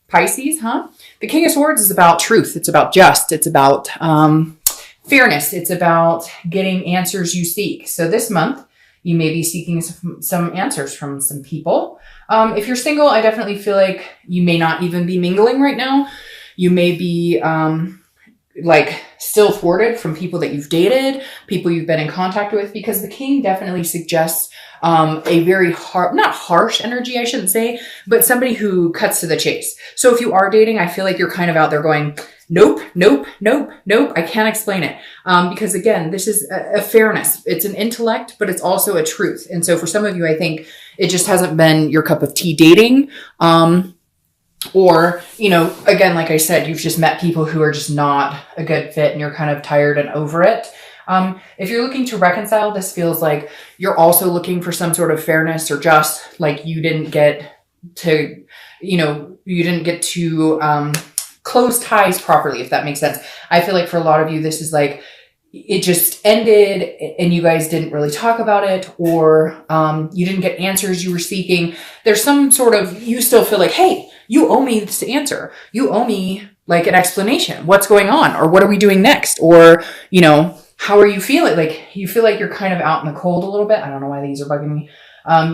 Pisces, huh? The King of Swords is about truth. It's about just. It's about fairness. It's about getting answers you seek. So this month, you may be seeking some answers from some people. If you're single, I definitely feel like you may not even be mingling right now. You may be like still thwarted from people that you've dated, people you've been in contact with, because the King definitely suggests a very not harsh energy, I shouldn't say, but somebody who cuts to the chase. So if you are dating, I feel like you're kind of out there going, nope, nope, nope, nope. I can't explain it. Because again, this is a fairness. It's an intellect, but it's also a truth. And so for some of you, I think it just hasn't been your cup of tea dating. Or, you know, again, like I said, you've just met people who are just not a good fit and you're kind of tired and over it. If you're looking to reconcile, this feels like you're also looking for some sort of fairness or just like you didn't get to, close ties properly, if that makes sense. I feel like for a lot of you, this is like, it just ended and you guys didn't really talk about it, or you didn't get answers you were seeking. There's some sort of, you still feel like, hey, you owe me this answer. You owe me like an explanation. What's going on? Or what are we doing next? Or, you know, how are you feeling? Like you feel like you're kind of out in the cold a little bit. I don't know why these are bugging me.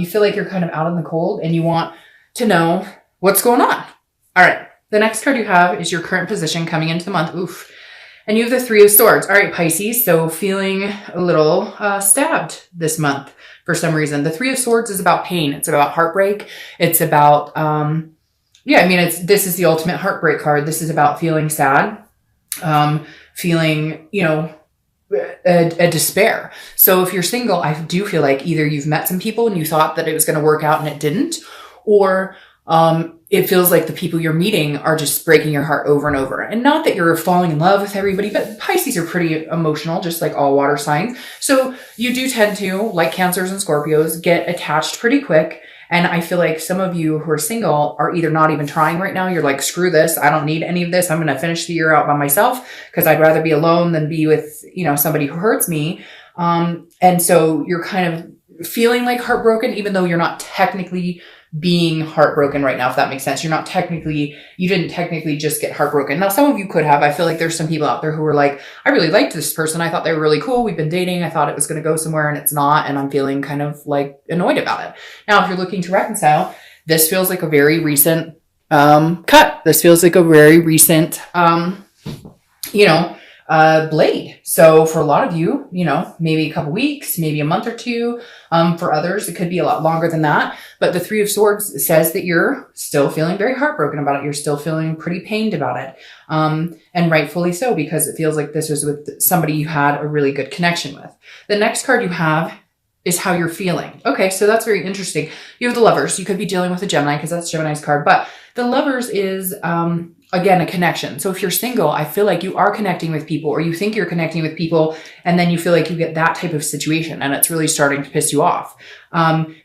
You feel like you're kind of out in the cold and you want to know what's going on. All right. The next card you have is your current position coming into the month. Oof. And you have the Three of Swords. All right, Pisces. So feeling a little stabbed this month for some reason. The Three of Swords is about pain. It's about heartbreak. It's about, this is the ultimate heartbreak card. This is about feeling sad, feeling, a despair. So if you're single, I do feel like either you've met some people and you thought that it was going to work out and it didn't, or it feels like the people you're meeting are just breaking your heart over and over. And not that you're falling in love with everybody, but Pisces are pretty emotional, just like all water signs. So you do tend to, like Cancers and Scorpios, get attached pretty quick. And I feel like some of you who are single are either not even trying right now. You're like, screw this. I don't need any of this. I'm going to finish the year out by myself because I'd rather be alone than be with, somebody who hurts me. And so you're kind of feeling like heartbroken, even though you're not technically being heartbroken right now, if that makes sense. You didn't technically just get heartbroken. Now, some of you could have. I feel like there's some people out there who are like, I really liked this person. I thought they were really cool. We've been dating. I thought it was going to go somewhere and it's not. And I'm feeling kind of like annoyed about it. Now, if you're looking to reconcile, this feels like a very recent cut. This feels like a very recent, blade. So for a lot of you, maybe a couple weeks, maybe a month or two. For others, it could be a lot longer than that. But the Three of Swords says that you're still feeling very heartbroken about it. You're still feeling pretty pained about it. And rightfully so, because it feels like this was with somebody you had a really good connection with. The next card you have is how you're feeling. Okay, so that's very interesting. You have the Lovers. You could be dealing with a Gemini because that's Gemini's card. But the Lovers is, again, a connection. So if you're single, I feel like you are connecting with people, or you think you're connecting with people, and then you feel like you get that type of situation and it's really starting to piss you off.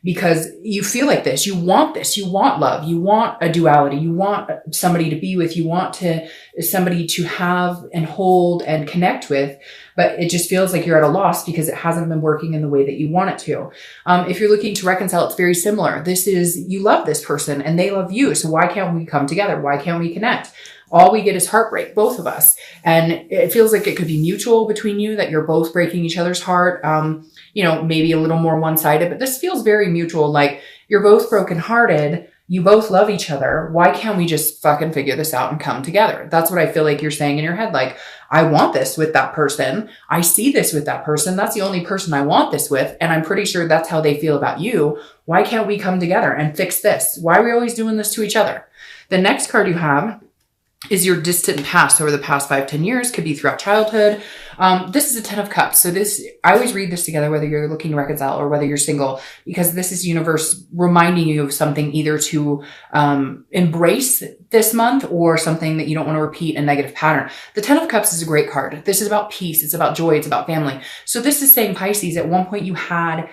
Because you feel like this, you want love, you want a duality, you want somebody to be with, you want somebody to have and hold and connect with, but it just feels like you're at a loss because it hasn't been working in the way that you want it to. If you're looking to reconcile, it's very similar. This is, you love this person and they love you. So why can't we come together? Why can't we connect? All we get is heartbreak, both of us. And it feels like it could be mutual between you, that you're both breaking each other's heart. Maybe a little more one-sided, but this feels very mutual. Like you're both brokenhearted. You both love each other. Why can't we just fucking figure this out and come together? That's what I feel like you're saying in your head. Like, I want this with that person. I see this with that person. That's the only person I want this with. And I'm pretty sure that's how they feel about you. Why can't we come together and fix this? Why are we always doing this to each other? The next card you have is your distant past over the past 5-10 years, could be throughout childhood. This is a 10 of cups. So I always read this together, whether you're looking to reconcile or whether you're single, because this is universe reminding you of something either to embrace this month or something that you don't want to repeat a negative pattern. The 10 of cups is a great card. This is about peace. It's about joy. It's about family. So this is saying, Pisces, at one point you had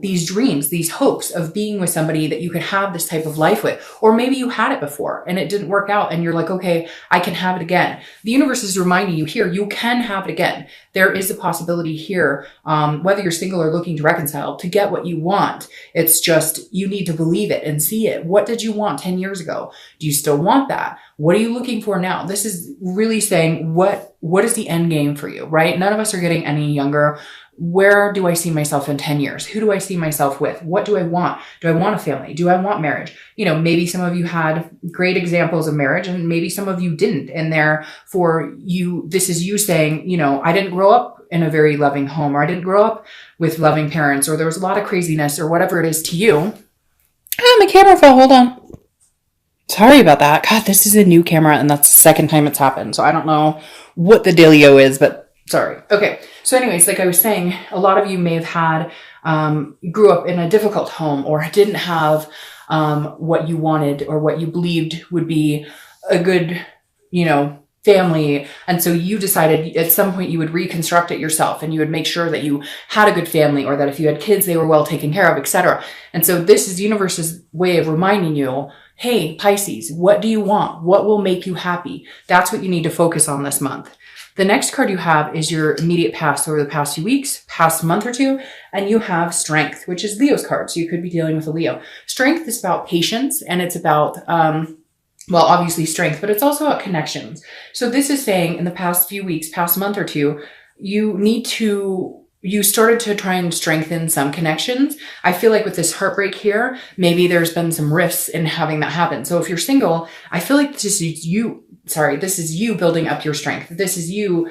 these dreams, these hopes of being with somebody that you could have this type of life with. Or maybe you had it before and it didn't work out and you're like, okay, I can have it again. The universe is reminding you here, you can have it again. There is a possibility here, whether you're single or looking to reconcile, to get what you want. It's just, you need to believe it and see it. What did you want 10 years ago? Do you still want that? What are you looking for now? This is really saying, what is the end game for you, right? None of us are getting any younger. Where do I see myself in 10 years? Who do I see myself with? What do I want? Do I want a family? Do I want marriage? You know, maybe some of you had great examples of marriage and maybe some of you didn't. And therefore this is you saying, you know, I didn't grow up in a very loving home, or I didn't grow up with loving parents, or there was a lot of craziness, or whatever it is to you. Oh, my camera fell. Hold on. Sorry about that. God, this is a new camera and that's the second time it's happened. So I don't know what the dealio is, but sorry. Okay. So anyways, like I was saying, a lot of you may have grew up in a difficult home or didn't have what you wanted or what you believed would be a good, you know, family. And so you decided at some point you would reconstruct it yourself and you would make sure that you had a good family, or that if you had kids, they were well taken care of, etc. And so this is the universe's way of reminding you, hey, Pisces, what do you want? What will make you happy? That's what you need to focus on this month. The next card you have is your immediate past over the past few weeks, past month or two, and you have Strength, which is Leo's card. So you could be dealing with a Leo. Strength is about patience, and it's about, well, obviously strength, but it's also about connections. So this is saying in the past few weeks, past month or two, you started to try and strengthen some connections. I feel like with this heartbreak here, maybe there's been some rifts in having that happen. So if you're single, I feel like this is you building up your strength. This is you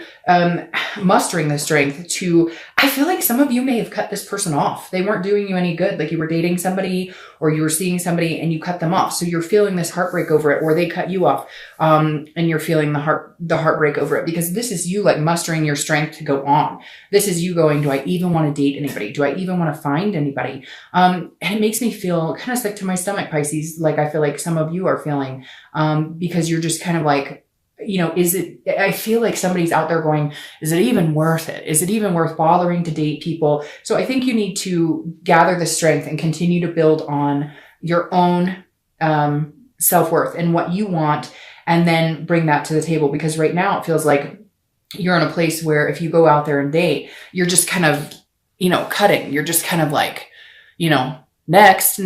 mustering the strength to, I feel like some of you may have cut this person off. They weren't doing you any good. Like you were dating somebody or you were seeing somebody and you cut them off. So you're feeling this heartbreak over it, or they cut you off. And you're feeling the heartbreak over it, because this is you like mustering your strength to go on. This is you going, do I even want to date anybody? Do I even want to find anybody? And it makes me feel kind of sick to my stomach, Pisces. Like I feel like some of you are feeling, because you're just kind of like, you know, I feel like somebody's out there going, is it even worth it? Is it even worth bothering to date people? So I think you need to gather the strength and continue to build on your own self-worth and what you want, and then bring that to the table. Because right now it feels like you're in a place where if you go out there and date, you're just kind of, you know, cutting. You're just kind of like, you know, next,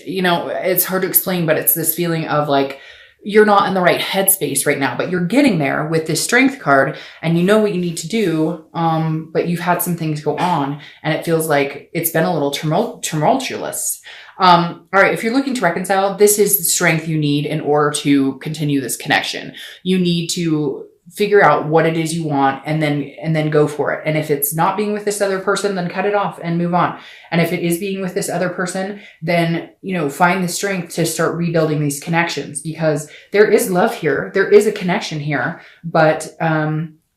you know, it's hard to explain, but it's this feeling of like, you're not in the right headspace right now, but you're getting there with this Strength card and you know what you need to do. But you've had some things go on and it feels like it's been a little tumultuous. All right. If you're looking to reconcile, this is the strength you need in order to continue this connection. You need to figure out what it is you want and then go for it. And if it's not being with this other person, then cut it off and move on. And if it is being with this other person, then, you know, find the strength to start rebuilding these connections, because there is love here. There is a connection here, but,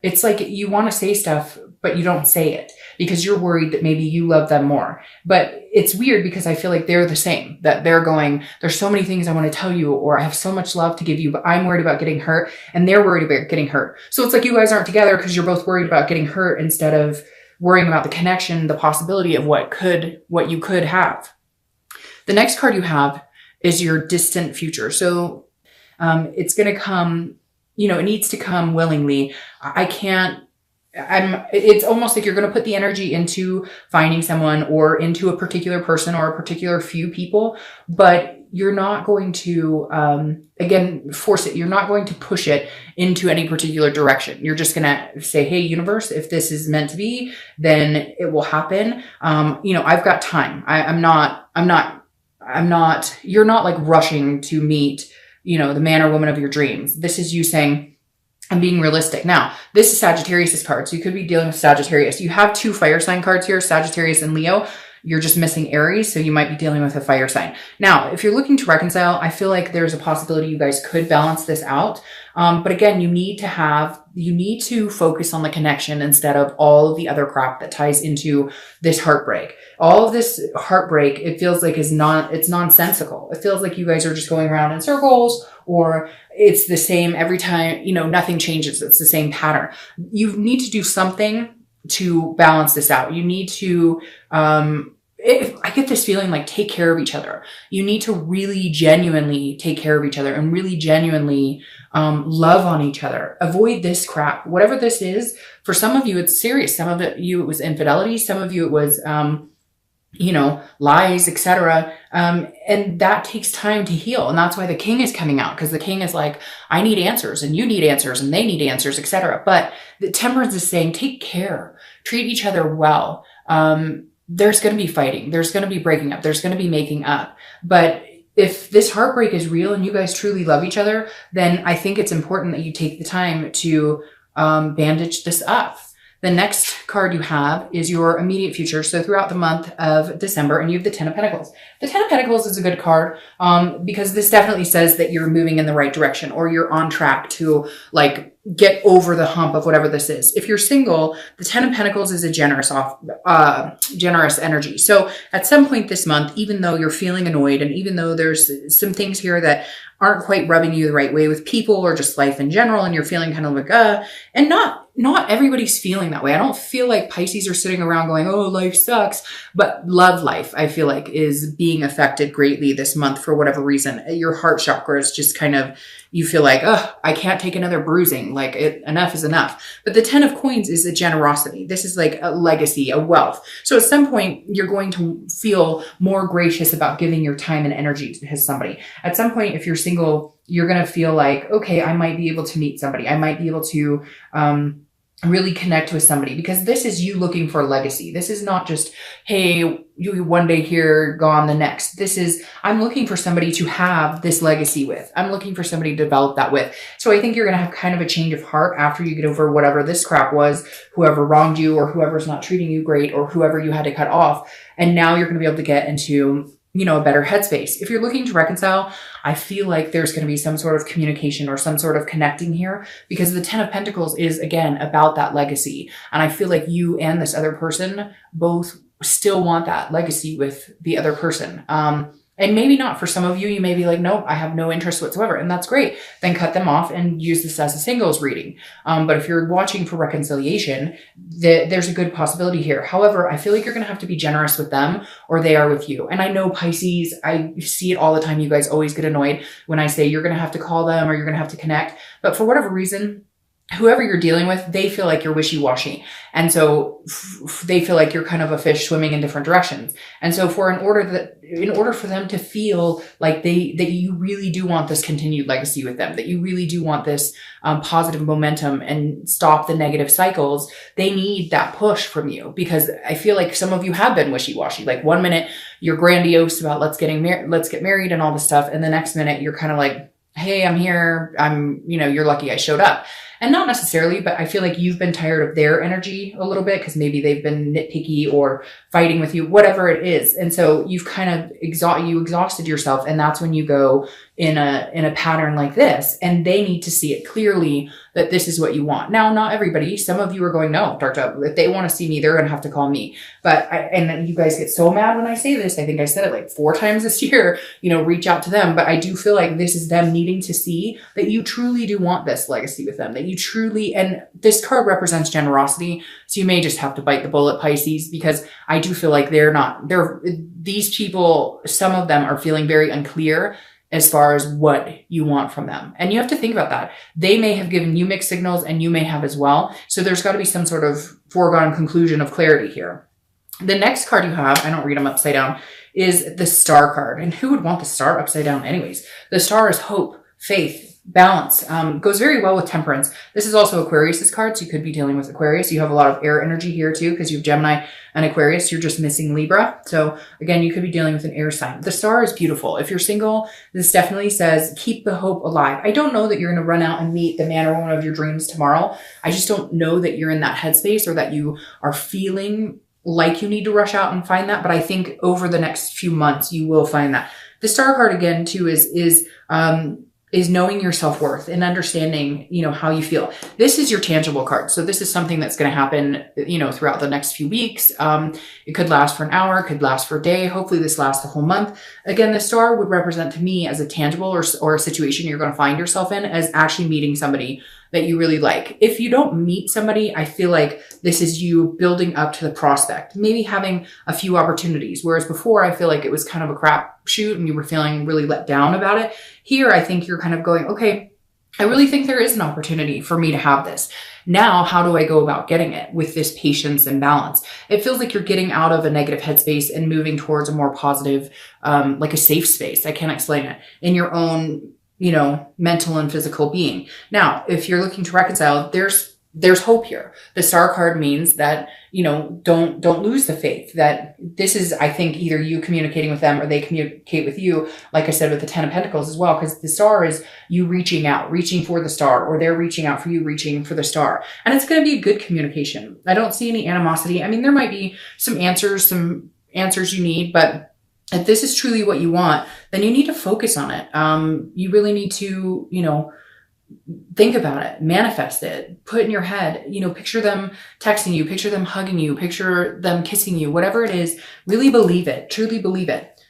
it's like you want to say stuff, but you don't say it because you're worried that maybe you love them more. But it's weird because I feel like they're the same, that they're going, there's so many things I want to tell you, or I have so much love to give you, but I'm worried about getting hurt and they're worried about getting hurt. So it's like you guys aren't together because you're both worried about getting hurt instead of worrying about the connection, the possibility of what you could have. The next card you have is your distant future. So it's going to come, you know, it needs to come willingly. It's almost like you're going to put the energy into finding someone or into a particular person or a particular few people, but you're not going to, again, force it. You're not going to push it into any particular direction. You're just going to say, hey, universe, if this is meant to be, then it will happen. You know, I've got time. You're not like rushing to meet, you know, the man or woman of your dreams. This is you saying, I'm being realistic. Now, this is Sagittarius's card. So you could be dealing with Sagittarius. You have two fire sign cards here, Sagittarius and Leo. You're just missing Aries. So you might be dealing with a fire sign. Now, if you're looking to reconcile, I feel like there's a possibility you guys could balance this out. But again, you need to focus on the connection instead of all of the other crap that ties into this heartbreak. All of this heartbreak, it feels like it's nonsensical. It feels like you guys are just going around in circles, or it's the same every time, you know, nothing changes. It's the same pattern. You need to do something to balance this out. You need to, I get this feeling like take care of each other. You need to really genuinely take care of each other and really genuinely love on each other. Avoid this crap. Whatever this is, for some of you, it's serious. Some of it was infidelity. Some of you, it was, lies, etc. And that takes time to heal. And that's why the king is coming out, because the king is like, I need answers and you need answers and they need answers, etc. But the temperance is saying, take care, treat each other well. There's going to be fighting. There's going to be breaking up. There's going to be making up. But if this heartbreak is real and you guys truly love each other, then I think it's important that you take the time to bandage this up. The next card you have is your immediate future. So throughout the month of December, and you have the Ten of Pentacles. The Ten of Pentacles is a good card because this definitely says that you're moving in the right direction, or you're on track to like get over the hump of whatever this is. If you're single, the Ten of Pentacles is a generous energy. So at some point this month, even though you're feeling annoyed, and even though there's some things here that aren't quite rubbing you the right way with people or just life in general, and you're feeling kind of like, and not everybody's feeling that way. I don't feel like Pisces are sitting around going, oh, life sucks. But love life, I feel like, is being affected greatly this month for whatever reason. Your heart chakra is just kind of, you feel like, oh, I can't take another bruising. Like enough is enough. But the Ten of Coins is a generosity. This is like a legacy, a wealth. So at some point, you're going to feel more gracious about giving your time and energy to somebody. At some point, if you're single, you're going to feel like, okay, I might be able to meet somebody. I might be able to, really connect with somebody, because this is you looking for a legacy. This is not just, hey, you one day here, gone the next. This is, I'm looking for somebody to have this legacy with. I'm looking for somebody to develop that with. So I think you're going to have kind of a change of heart after you get over whatever this crap was, whoever wronged you, or whoever's not treating you great, or whoever you had to cut off. And now you're going to be able to get into, a better headspace. If you're looking to reconcile, I feel like there's going to be some sort of communication or some sort of connecting here, because the Ten of Pentacles is, again, about that legacy. And I feel like you and this other person both still want that legacy with the other person. And maybe not for some of you, you may be like, nope, I have no interest whatsoever. And that's great. Then cut them off and use this as a singles reading. But if you're watching for reconciliation, there's a good possibility here. However, I feel like you're going to have to be generous with them, or they are with you. And I know Pisces, I see it all the time. You guys always get annoyed when I say you're going to have to call them or you're going to have to connect. But for whatever reason, whoever you're dealing with, they feel like you're wishy-washy. And so they feel like you're kind of a fish swimming in different directions. And so in order for them to feel like that you really do want this continued legacy with them, that you really do want this positive momentum and stop the negative cycles, they need that push from you. Because I feel like some of you have been wishy-washy. Like one minute you're grandiose about let's get married and all this stuff. And the next minute you're kind of like, hey, I'm here. You're lucky I showed up. And not necessarily, but I feel like you've been tired of their energy a little bit, because maybe they've been nitpicky or fighting with you, whatever it is. And so you've kind of exhausted yourself. And that's when you go in a pattern like this, and they need to see it clearly that this is what you want. Now, not everybody, some of you are going, no, Dark Dove, if they want to see me, they're going to have to call me. And then you guys get so mad when I say this. I think I said it like 4 times this year, reach out to them. But I do feel like this is them needing to see that you truly do want this legacy with them, that you truly, and this card represents generosity. So you may just have to bite the bullet, Pisces, because I do feel like these people, some of them are feeling very unclear as far as what you want from them. And you have to think about that. They may have given you mixed signals, and you may have as well. So there's got to be some sort of foregone conclusion of clarity here. The next card you have, I don't read them upside down, is the Star card. And who would want the Star upside down anyways? The Star is hope, faith, balance, goes very well with Temperance. This is also Aquarius's card, so you could be dealing with Aquarius. You have a lot of air energy here too, because you have Gemini and Aquarius. You're just missing Libra. So again, you could be dealing with an air sign. The Star is beautiful. If you're single, this definitely says keep the hope alive. I don't know that you're going to run out and meet the man or woman of your dreams tomorrow. I just don't know that you're in that headspace, or that you are feeling like you need to rush out and find that. But I think over the next few months, you will find that. The Star card again too is knowing your self-worth and understanding, how you feel. This is your tangible card. So this is something that's going to happen, throughout the next few weeks. It could last for an hour, could last for a day. Hopefully this lasts the whole month. Again, the Star would represent to me as a tangible or a situation you're going to find yourself in, as actually meeting somebody that you really like. If you don't meet somebody, I feel like this is you building up to the prospect, maybe having a few opportunities. Whereas before, I feel like it was kind of a crap shoot and you were feeling really let down about it. Here, I think you're kind of going, okay, I really think there is an opportunity for me to have this. Now, how do I go about getting it with this patience and balance? It feels like you're getting out of a negative headspace and moving towards a more positive, like a safe space. I can't explain it, in your own, mental and physical being. Now, if you're looking to reconcile, there's hope here. The Star card means that, don't lose the faith, that this is, I think, either you communicating with them or they communicate with you. Like I said, with the 10 of Pentacles as well, because the Star is you reaching out, reaching for the Star, or they're reaching out for you, reaching for the Star. And it's going to be a good communication. I don't see any animosity. I mean, there might be some answers you need, but if this is truly what you want, then you need to focus on it. You really need to, think about it, manifest it, put in your head, picture them texting you, picture them hugging you, picture them kissing you, whatever it is, really believe it, truly believe it.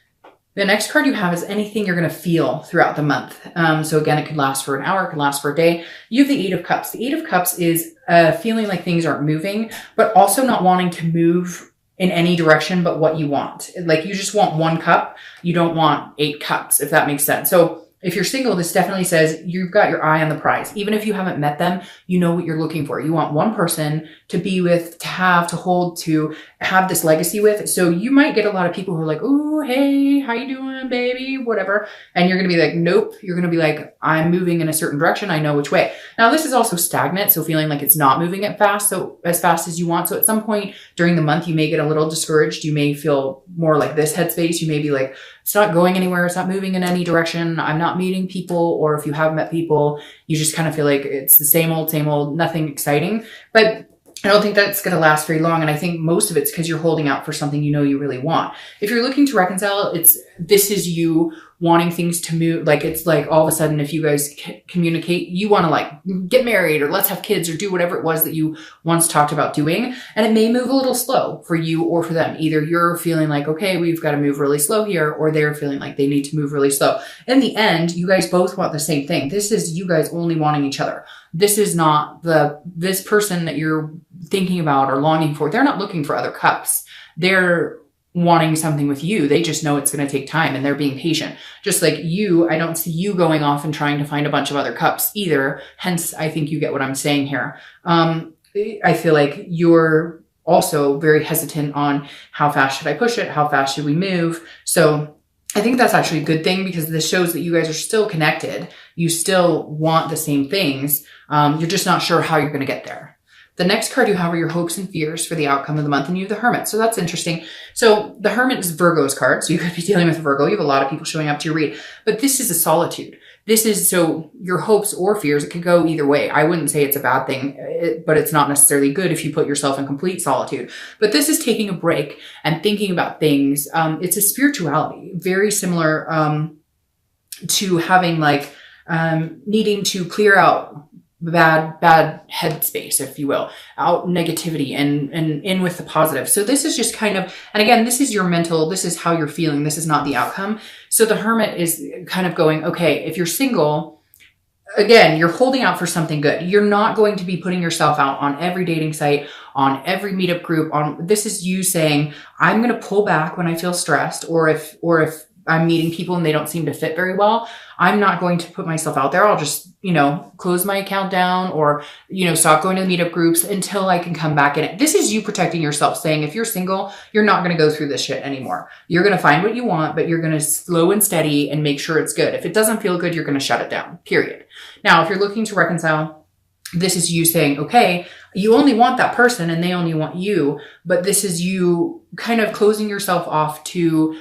The next card you have is anything you're going to feel throughout the month. So again, it could last for an hour, it could last for a day. You have the 8 of Cups. The 8 of Cups is feeling like things aren't moving, but also not wanting to move in any direction but what you want. Like you just want 1 cup. You don't want 8 cups, if that makes sense. So if you're single, this definitely says you've got your eye on the prize. Even if you haven't met them, you know what you're looking for. You want one person to be with, to have, to hold, to have this legacy with. So you might get a lot of people who are like, oh, hey, how you doing, baby? Whatever. And you're going to be like, nope. You're going to be like, I'm moving in a certain direction. I know which way. Now, this is also stagnant. So feeling like it's not moving as fast as you want. So at some point during the month, you may get a little discouraged. You may feel more like this headspace. You may be like, it's not going anywhere. It's not moving in any direction. I'm not meeting people. Or if you have met people, you just kind of feel like it's the same old, nothing exciting. But I don't think that's going to last very long. And I think most of it's because you're holding out for something you really want. If you're looking to reconcile, this is you wanting things to move. Like, it's like all of a sudden, if you guys communicate, you want to like get married or let's have kids or do whatever it was that you once talked about doing. And it may move a little slow for you or for them. Either you're feeling like, okay, we've got to move really slow here, or they're feeling like they need to move really slow. In the end, you guys both want the same thing. This is you guys only wanting each other. This is not this person that you're thinking about or longing for. They're not looking for other cups. They're wanting something with you. They just know it's going to take time and they're being patient. Just like you, I don't see you going off and trying to find a bunch of other cups either. Hence, I think you get what I'm saying here. I feel like you're also very hesitant on how fast should I push it? How fast should we move? So I think that's actually a good thing because this shows that you guys are still connected. You still want the same things. You're just not sure how you're going to get there. The next card you have are your hopes and fears for the outcome of the month, and you have the Hermit. So that's interesting. So the Hermit is Virgo's card. So you could be dealing with Virgo. You have a lot of people showing up to your read, but this is a solitude. This is so your hopes or fears. It could go either way. I wouldn't say it's a bad thing, but it's not necessarily good if you put yourself in complete solitude. But this is taking a break and thinking about things. It's a spirituality, very similar to having like needing to clear out bad headspace, if you will, out negativity and in with the positive. So this is just kind of, and again, this is your mental, this is how you're feeling. This is not the outcome. So the Hermit is kind of going, okay, if you're single, again, you're holding out for something good. You're not going to be putting yourself out on every dating site, on every meetup group. This is you saying, I'm going to pull back when I feel stressed, or if I'm meeting people and they don't seem to fit very well, I'm not going to put myself out there. I'll just, close my account down or, stop going to the meetup groups until I can come back in it. This is you protecting yourself, saying if you're single, you're not going to go through this shit anymore. You're going to find what you want, but you're going to slow and steady and make sure it's good. If it doesn't feel good, you're going to shut it down, period. Now, if you're looking to reconcile, this is you saying, okay, you only want that person and they only want you, but this is you kind of closing yourself off to,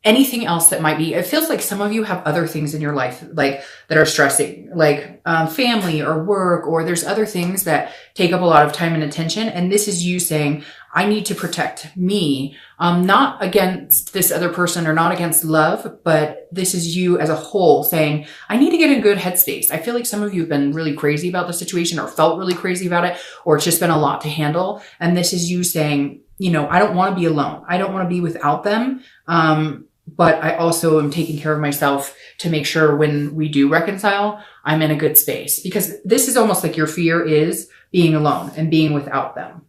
anything else that might be, it feels like some of you have other things in your life, like that are stressing, like family or work, or there's other things that take up a lot of time and attention. And this is you saying, I need to protect me, not against this other person or not against love, but this is you as a whole saying, I need to get in a good headspace. I feel like some of you have been really crazy about the situation or felt really crazy about it, or it's just been a lot to handle. And this is you saying, I don't want to be alone. I don't want to be without them. but I also am taking care of myself to make sure when we do reconcile, I'm in a good space, because this is almost like your fear is being alone and being without them.